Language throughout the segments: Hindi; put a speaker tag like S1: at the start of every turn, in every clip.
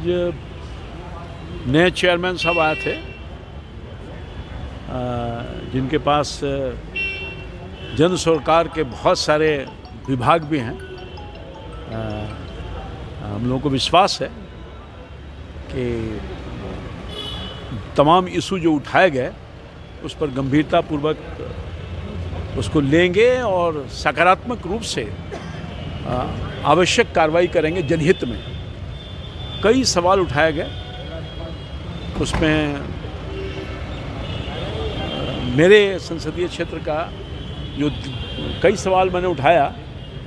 S1: आज नए चेयरमैन साहब आए थे जिनके पास जन सरकार के बहुत सारे विभाग भी हैं। हम लोगों को विश्वास है कि तमाम इशू जो उठाए गए उस पर गंभीरतापूर्वक उसको लेंगे और सकारात्मक रूप से आवश्यक कार्रवाई करेंगे जनहित में। कई सवाल उठाए गए, उसमें मेरे संसदीय क्षेत्र का जो कई सवाल मैंने उठाया,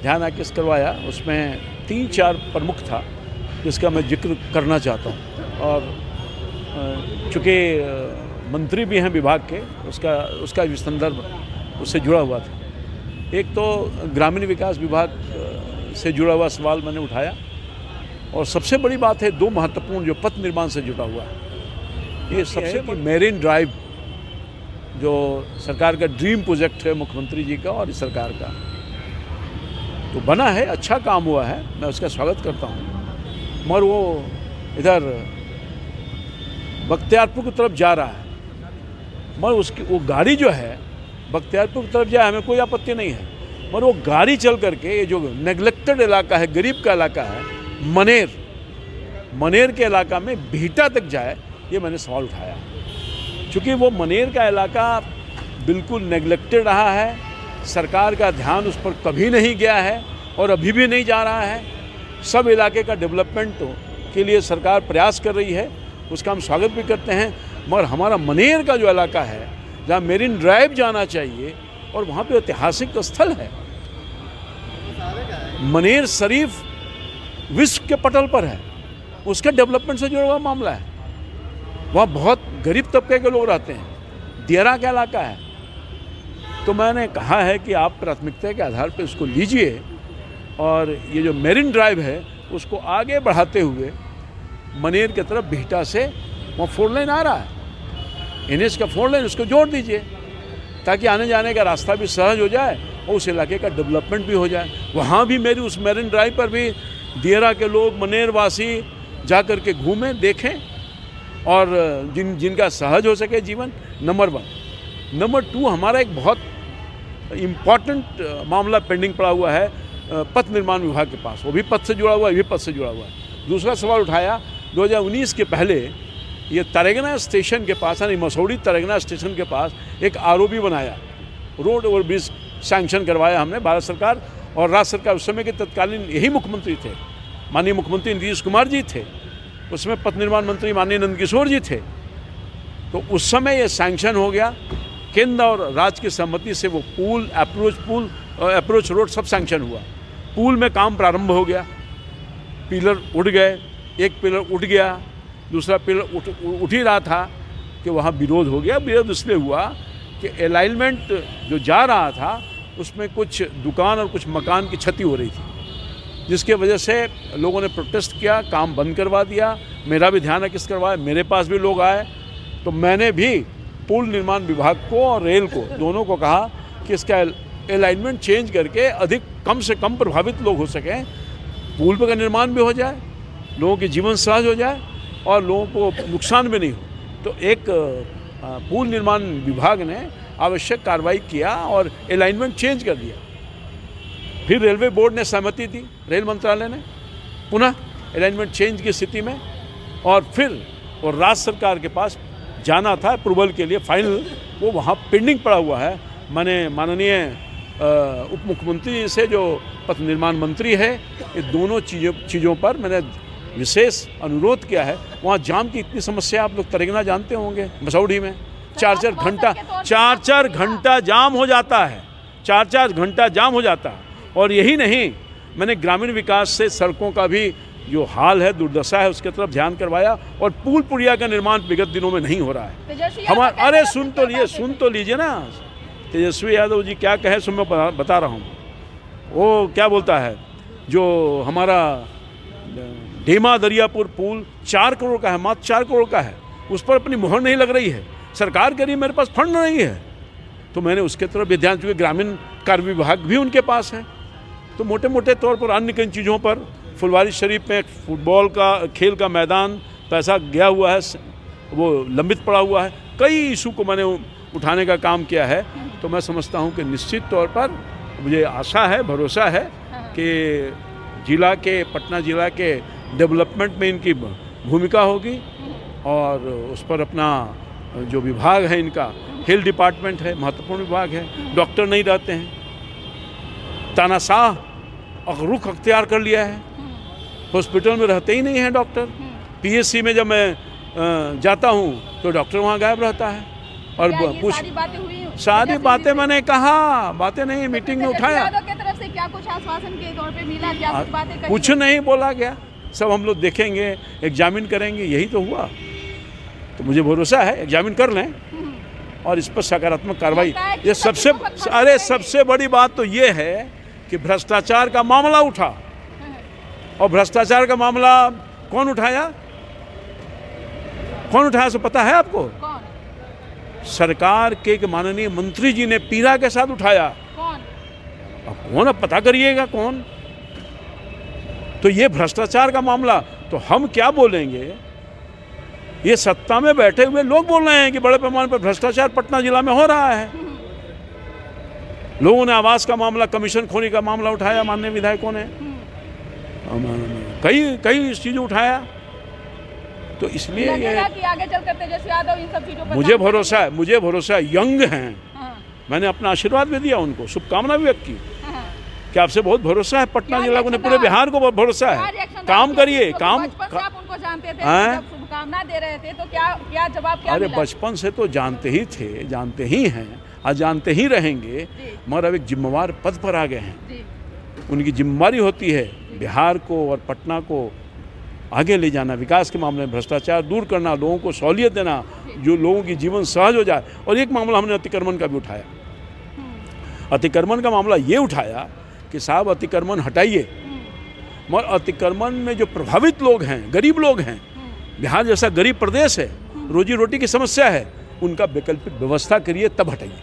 S1: ध्यान आकृष्ट करवाया, उसमें 3-4 प्रमुख था जिसका मैं जिक्र करना चाहता हूँ। और चूँकि मंत्री भी हैं विभाग के, उसका भी संदर्भ उससे जुड़ा हुआ था। एक तो ग्रामीण विकास विभाग से जुड़ा हुआ सवाल मैंने उठाया, और सबसे बड़ी बात है 2 महत्वपूर्ण जो पथ निर्माण से जुड़ा हुआ है। ये सबसे मेरीन ड्राइव जो सरकार का ड्रीम प्रोजेक्ट है, मुख्यमंत्री जी का और सरकार का, तो बना है, अच्छा काम हुआ है, मैं उसका स्वागत करता हूँ। मगर वो इधर बख्तियारपुर की तरफ जा रहा है, मगर उसकी वो गाड़ी जो है बख्तियारपुर की तरफ जाए, हमें कोई आपत्ति नहीं है, मगर वो गाड़ी चल करके ये जो नेग्लेक्टेड इलाका है, गरीब का इलाका है, मनेर के इलाका में बिहटा तक जाए, ये मैंने सवाल उठाया। चूँकि वो मनेर का इलाका बिल्कुल नेग्लेक्टेड रहा है, सरकार का ध्यान उस पर कभी नहीं गया है और अभी भी नहीं जा रहा है। सब इलाके का डेवलपमेंट के लिए सरकार प्रयास कर रही है, उसका हम स्वागत भी करते हैं। मगर हमारा मनेर का जो इलाका है, जहाँ मेरीन ड्राइव जाना चाहिए और वहाँ पे ऐतिहासिक स्थल है, मनेर शरीफ विश्व के पटल पर है, उसके डेवलपमेंट से जुड़ा हुआ मामला है। वहाँ बहुत गरीब तबके के लोग रहते हैं, दियरा का इलाका है। तो मैंने कहा है कि आप प्राथमिकता के आधार पर उसको लीजिए, और ये जो मेरीन ड्राइव है उसको आगे बढ़ाते हुए मनेर की तरफ बिहटा से वहाँ 4 लेन आ रहा है, NH का 4 लेन, उसको जोड़ दीजिए ताकि आने जाने का रास्ता भी सहज हो जाए और उस इलाके का डेवलपमेंट भी हो जाए। वहाँ भी मेरी उस मेरीन ड्राइव पर भी दियरा के लोग, मनेर वासी जा कर के घूमें, देखें, और जिनका सहज हो सके जीवन। नंबर 1। नंबर 2, हमारा एक बहुत इम्पॉर्टेंट मामला पेंडिंग पड़ा हुआ है पथ निर्माण विभाग के पास, वो भी पथ से जुड़ा हुआ है, ये भी पथ से जुड़ा हुआ है। दूसरा सवाल उठाया, 2019 के पहले ये तरगना स्टेशन के पास, यानी मसौड़ी तरगना स्टेशन के पास एक ROB बनाया, रोड ओवर ब्रिज सैंक्शन करवाया हमने, भारत सरकार और राज्य सरकार। उस समय के तत्कालीन यही मुख्यमंत्री थे, माननीय मुख्यमंत्री नीतीश कुमार जी थे, उसमें पथ निर्माण मंत्री माननीय नंदकिशोर जी थे। तो उस समय ये सैंक्शन हो गया, केंद्र और राज्य की सहमति से वो पुल, अप्रोच रोड सब सैंक्शन हुआ। पुल में काम प्रारंभ हो गया, पिलर उठ गए, एक पिलर उठ गया, दूसरा पिलर उठ ही रहा था कि वहाँ विरोध हो गया। विरोध इसलिए हुआ कि अलाइनमेंट जो जा रहा था उसमें कुछ दुकान और कुछ मकान की क्षति हो रही थी, जिसके वजह से लोगों ने प्रोटेस्ट किया, काम बंद करवा दिया। मेरा भी ध्यान आकृष्ट करवाया, मेरे पास भी लोग आए, तो मैंने भी पुल निर्माण विभाग को और रेल को, दोनों को कहा कि इसका अलाइनमेंट चेंज करके अधिक कम से कम प्रभावित लोग हो सकें, पुल का निर्माण भी हो जाए, लोगों की जीवन सहज हो जाए और लोगों को नुकसान भी नहीं हो। तो एक पुल निर्माण विभाग ने आवश्यक कार्रवाई किया और अलाइनमेंट चेंज कर दिया। फिर रेलवे बोर्ड ने सहमति दी, रेल मंत्रालय ने पुनः अलाइनमेंट चेंज की स्थिति में, और फिर और राज्य सरकार के पास जाना था अप्रूवल के लिए, फाइनल वो वहाँ पेंडिंग पड़ा हुआ है। मैंने माननीय उप मुख्यमंत्री से, जो पथ निर्माण मंत्री है, ये दोनों चीज़ों पर मैंने विशेष अनुरोध किया है। वहाँ जाम की इतनी समस्या, आप लोग तरगना जानते होंगे, मसौड़ी में 4-4 घंटा जाम हो जाता है, 4-4 घंटा जाम हो जाता है। और यही नहीं, मैंने ग्रामीण विकास से सड़कों का भी जो हाल है, दुर्दशा है, उसके तरफ ध्यान करवाया, और पुल पुड़िया का निर्माण विगत दिनों में नहीं हो रहा है हमारा। अरे सुन तो लीजिए ना, तेजस्वी यादव जी क्या कहे सो मैं बता रहा हूँ। वो क्या बोलता है, जो हमारा ढेमा दरियापुर पुल 4 करोड़ का है, मात्र 4 करोड़ का है, उस पर अपनी मुहर नहीं लग रही है, सरकार के लिए मेरे पास फंड नहीं है। तो मैंने उसके तरफ भी ध्यान, चूँकि ग्रामीण कार्य विभाग भी उनके पास है, तो मोटे मोटे तौर पर अन्य कई चीज़ों पर फुलवारी शरीफ में फुटबॉल का खेल का मैदान पैसा गया हुआ है, वो लंबित पड़ा हुआ है। कई इशू को मैंने उठाने का काम किया है। तो मैं समझता हूं कि निश्चित तौर पर मुझे आशा है, भरोसा है कि जिला के, पटना जिला के डेवलपमेंट में इनकी भूमिका होगी और उस पर अपना जो विभाग है इनका, हेल्थ डिपार्टमेंट है, महत्वपूर्ण विभाग है, डॉक्टर नहीं रहते हैं, तानाशाह रुख अख्तियार कर लिया है, हॉस्पिटल में रहते ही नहीं हैं डॉक्टर। पीएससी में जब मैं जाता हूँ तो डॉक्टर वहाँ गायब रहता है। और कुछ सारी बातें मैंने कहा, बातें नहीं, मीटिंग में उठाया,
S2: की तरफ से क्या कुछ आश्वासन के तौर पे मिला, क्या कुछ बातें कही?
S1: कुछ नहीं बोला गया, सब हम लोग देखेंगे, एग्जामिन करेंगे, यही तो हुआ। तो मुझे भरोसा है एग्जामिन कर लें और इस पर सकारात्मक कार्रवाई। ये सबसे बड़ी बात तो ये है कि भ्रष्टाचार का मामला उठा, और भ्रष्टाचार का मामला कौन उठाया सो पता है आपको?
S2: कौन?
S1: सरकार के माननीय मंत्री जी ने पीरा के साथ उठाया।
S2: कौन?
S1: अब कौन, अब पता करिएगा कौन। तो ये भ्रष्टाचार का मामला, तो हम क्या बोलेंगे? ये सत्ता में बैठे हुए लोग बोल रहे हैं कि बड़े पैमाने पर भ्रष्टाचार पटना जिला में हो रहा है। लोगों ने आवास का मामला, कमीशन खोरी का मामला उठाया, माननीय विधायकों ने कई चीजें उठाया। तो इसलिए ये
S2: कि आगे चलकर तेजस्वी यादव इन सब चीजों पर
S1: मुझे भरोसा है, यंग हैं। मैंने अपना आशीर्वाद भी दिया उनको, शुभकामना भी व्यक्त की कि आपसे बहुत भरोसा है, पटना जिला को, पूरे बिहार को बहुत भरोसा है, काम करिए। काम
S2: आप उनको जानते थे, जब शुभकामना दे रहे थे तो क्या जवाब क्या
S1: अरे
S2: मिला?
S1: बचपन से तो जानते ही थे, जानते ही हैं और जानते ही रहेंगे, मगर अब एक जिम्मेवार पद पर आ गए हैं। उनकी जिम्मेवारी होती है बिहार को और पटना को आगे ले जाना, विकास के मामले में भ्रष्टाचार दूर करना, लोगों को सहूलियत देना, जो लोगों की जीवन सहज हो जाए। और एक मामला हमने अतिक्रमण का भी उठाया। अतिक्रमण का मामला ये उठाया कि साहब अतिक्रमण हटाइए, मगर अतिक्रमण में जो प्रभावित लोग हैं, गरीब लोग हैं, बिहार जैसा गरीब प्रदेश है, रोजी रोटी की समस्या है, उनका वैकल्पिक व्यवस्था करिए, तब हटाइए।